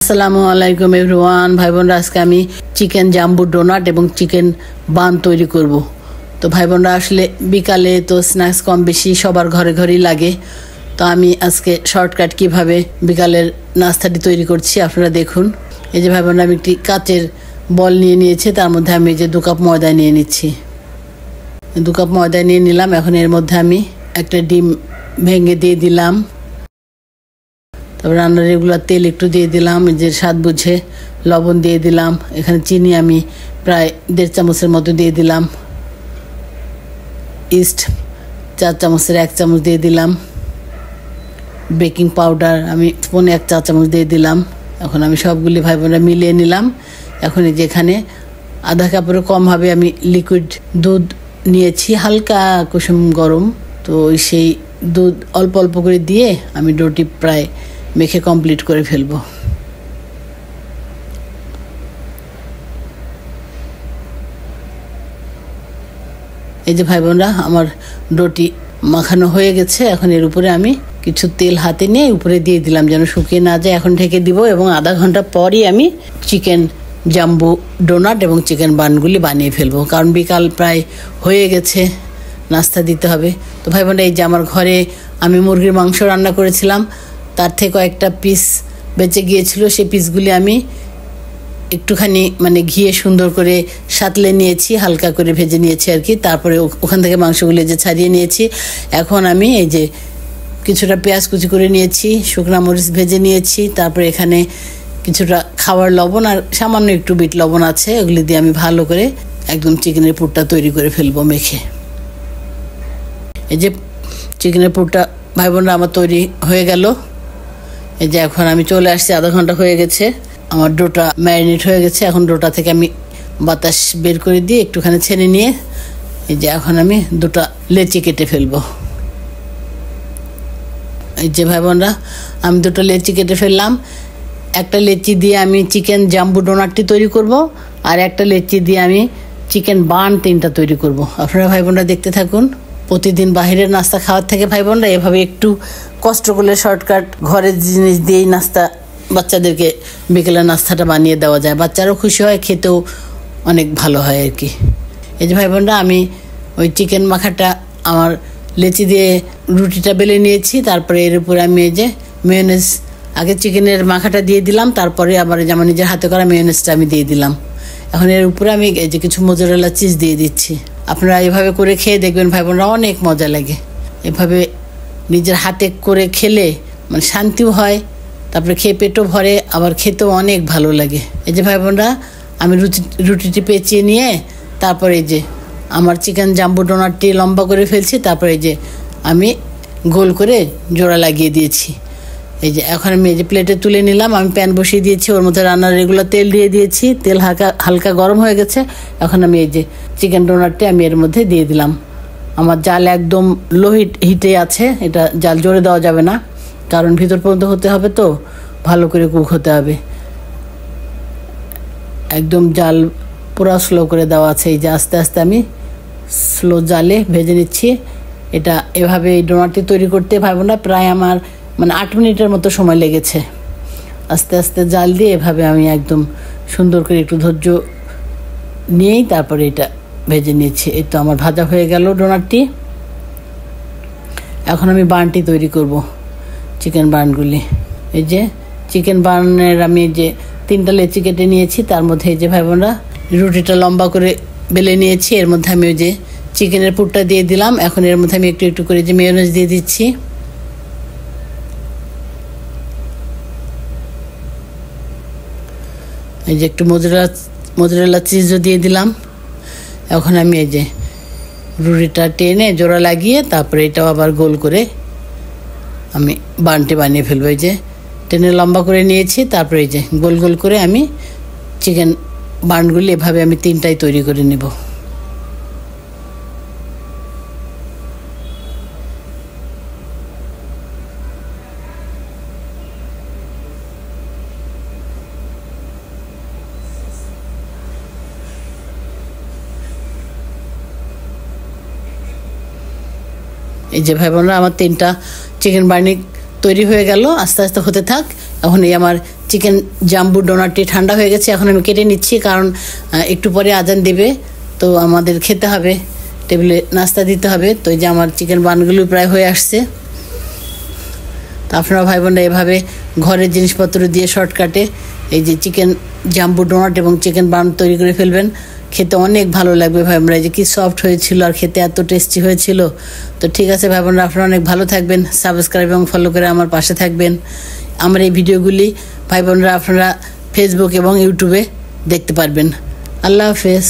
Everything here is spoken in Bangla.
আসসালামু আলাইকুম এভরিওয়ান। ভাই বোনরা, আজকে আমি চিকেন জাম্বু ডোনাট এবং চিকেন বান তৈরি করব। তো ভাই বোনরা, আসলে বিকালে তো স্ন্যাক্স কম বেশি সবার ঘরে ঘরেই লাগে। তো আমি আজকে শর্টকাট কিভাবে বিকালের নাস্তাটি তৈরি করছি আপনারা দেখুন। এই যে ভাই বোনরা, আমি একটি কাচের বল নিয়ে নিয়েছি, তার মধ্যে আমি এই যে 2 কাপ ময়দা নিয়ে নিচ্ছি। 2 কাপ ময়দা নিয়ে নিলাম। এখন এর মধ্যে আমি একটা ডিম ভেঙে দিয়ে দিলাম। তারপর রান্নার রেগুলার তেল একটু দিয়ে দিলাম, যে স্বাদ বুঝে লবণ দিয়ে দিলাম। এখানে চিনি আমি প্রায় 1.5 চামচের মতো দিয়ে দিলাম। ইস্ট 4 চামচের 1 চামচ দিয়ে দিলাম। বেকিং পাউডার আমি 1 চা চামচ দিয়ে দিলাম। এখন আমি সবগুলি ভাই বোনরা মিলিয়ে নিলাম। এখন এই যে এখানে আধা কাপেরও কম হবে আমি লিকুইড দুধ নিয়েছি, হালকা কুসুম গরম। তো সেই দুধ অল্প অল্প করে দিয়ে আমি ডোটি প্রায় মেখে কমপ্লিট করে ফেলবো। এই যে ভাই বোনরা, আমার ডোটি মাখানো হয়ে গেছে। এখন এর উপরে আমি কিছু তেল হাতে নিয়ে উপরে দিয়ে দিলাম যেন শুকিয়ে না যায়। এখন ঢেকে দিব এবং আধা ঘন্টা পরই আমি চিকেন জাম্বু ডোনাট এবং চিকেন বানগুলি বানিয়ে ফেলবো, কারণ বিকাল প্রায় হয়ে গেছে, নাস্তা দিতে হবে। তো ভাই বোনরা, এই যে আমার ঘরে আমি মুরগির মাংস রান্না করেছিলাম, তার থেকে কয়েকটা পিস বেঁচে গিয়েছিল। সেই পিসগুলি আমি একটুখানি ঘিয়ে সুন্দর করে সাতলে নিয়েছি, হালকা করে ভেজে নিয়েছি আর কি। তারপরে ওখান থেকে মাংসগুলি যে ছাড়িয়ে নিয়েছি। এখন আমি এই যে কিছুটা পেঁয়াজ কুচি করে নিয়েছি, শুকনা মরিচ ভেজে নিয়েছি। তারপরে এখানে কিছুটা খাবার লবণ আর সামান্য একটু বিট লবণ আছে, ওগুলি দিয়ে আমি ভালো করে একদম চিকেনের পুরটা তৈরি করে ফেলবো মেখে। এই যে চিকেনের পুরটা ভাই বোনরা আমার তৈরি হয়ে গেল। এই যে এখন আমি চলে আসছি, আধা ঘন্টা হয়ে গেছে, আমার ডোটা ম্যারিনেট হয়ে গেছে। এখন ডোটা থেকে আমি বাতাস বের করে দিয়ে একটুখানি ছেনে নিয়ে এই যে এখন আমি 2টা লেচি কেটে ফেলবো। এই যে ভাই বোনরা, আমি 2টা লেচি কেটে ফেললাম। একটা লেচি দিয়ে আমি চিকেন জাম্বু ডোনাটটি তৈরি করব, আর একটা লেচি দিয়ে আমি চিকেন বান 3টা তৈরি করব। আপনারা ভাই বোনরা দেখতে থাকুন। প্রতিদিন বাহিরের নাস্তা খাওয়ার থেকে ভাই বোনরা এভাবে একটু কষ্ট করলে শর্টকাট ঘরের জিনিস দিয়েই নাস্তা বাচ্চাদেরকে বিকেলের নাস্তাটা বানিয়ে দেওয়া যায়। বাচ্চারাও খুশি হয়, খেতেও অনেক ভালো হয় আর কি। এই যে ভাই বোনরা, আমি ওই চিকেন মাখাটা আমার লেচি দিয়ে রুটিটা বেলে নিয়েছি। তারপরে এর উপরে আমি এই যে মেয়োনেজ, আগে চিকেনের মাখাটা দিয়ে দিলাম, তারপরে আবার আমার নিজের হাতে করা মেয়োনেজটা আমি দিয়ে দিলাম। এখন এর উপরে আমি এই যে কিছু মোজারেলা চিজ দিয়ে দিচ্ছি। আপনারা এভাবে করে খেয়ে দেখবেন ভাই বোনরা, অনেক মজা লাগে। এভাবে নিজের হাতে করে খেলে শান্তিও হয়, তারপরে খেয়ে পেটও ভরে, আবার খেতেও অনেক ভালো লাগে। এই যে ভাই বোনরা, আমি রুটিটি পেঁচিয়ে নিয়ে তারপরে এই যে আমার চিকেন জাম্বু ডোনাটটি লম্বা করে ফেলছি। তারপরে এই যে আমি গোল করে জোড়া লাগিয়ে দিয়েছি। এই যে এখন আমি এই যে প্লেটে তুলে নিলাম। আমি প্যান বসিয়ে দিয়েছি, ওর মধ্যে রান্নার রেগুলার তেল দিয়ে দিয়েছি। তেল হালকা গরম হয়ে গেছে। এখন আমি এই যে চিকেন ডোনাটটি আমি এর মধ্যে দিয়ে দিলাম। আমার জাল একদম লো হিটে আছে, এটা জাল জোরে দেওয়া যাবে না, কারণ ভিতর পর্যন্ত হতে হবে, তো ভালো করে কুক হতে হবে। একদম জাল পুরো স্লো করে দেওয়া আছে। এই যে আস্তে আস্তে আমি স্লো জালে ভেজে নিচ্ছি। এটা এভাবে এই ডোনাটটি তৈরি করতে ভাই বোনরা প্রায় আমার 8 মিনিটের মতো সময় লেগেছে। আস্তে আস্তে জাল দিয়ে এভাবে আমি একদম সুন্দর করে একটু ধৈর্য নিয়েই তারপরে এটা ভেজে নিয়েছি। এই তো আমার ভাজা হয়ে গেল ডোনাটটি। এখন আমি বানটি তৈরি করব, চিকেন বানগুলি। এই যে চিকেন বানের আমি যে 3টা লেচি কেটে নিয়েছি, তার মধ্যে এই যে ভাই বোনরা রুটিটা লম্বা করে বেলে নিয়েছি। এর মধ্যে আমি ওই যে চিকেনের পুরটা দিয়ে দিলাম। এখন এর মধ্যে আমি একটু একটু করে যে মেয়োনেজ দিয়ে দিচ্ছি। এই যে একটু মোজারেলা চিজও দিয়ে দিলাম। এখন আমি এই যে রুটিটা টেনে জোড়া লাগিয়ে তারপরে এটাও আবার গোল করে আমি বানটি বানিয়ে ফেলবো। এই যে টেনে লম্বা করে নিয়েছি, তারপরে এই যে গোল গোল করে আমি চিকেন বানগুলি এভাবে আমি 3টাই তৈরি করে নেব। এই যে ভাই বোনরা, আমার 3টা চিকেন বার্নি তৈরি হয়ে গেল। আস্তে আস্তে হতে থাক। এখন এই আমার চিকেন জাম্বো ডোনাটটি ঠান্ডা হয়ে গেছে, এখন আমি কেটে নিচ্ছি, কারণ একটু পরে আজান দেবে, তো আমাদের খেতে হবে, টেবিলে নাস্তা দিতে হবে। তো এই যে আমার চিকেন বানগুলো প্রায় হয়ে আসছে। তো আপনারা ভাই বোনরা এভাবে ঘরের জিনিসপত্র দিয়ে শর্টকাটে এই যে চিকেন জাম্বো ডোনাট এবং চিকেন বান তৈরি করে ফেলবেন, খেতে অনেক ভালো লাগবে ভাই বোনরা। যে কি সফট হয়েছিল আর খেতে এত টেস্টি হয়েছিল। তো ঠিক আছে ভাই বোনরা, আপনারা অনেক ভালো থাকবেন, সাবস্ক্রাইব এবং ফলো করে আমার পাশে থাকবেন। আমার এই ভিডিওগুলি ভাই বোনরা আপনারা ফেসবুক এবং ইউটিউবে দেখতে পারবেন। আল্লাহ হাফেজ।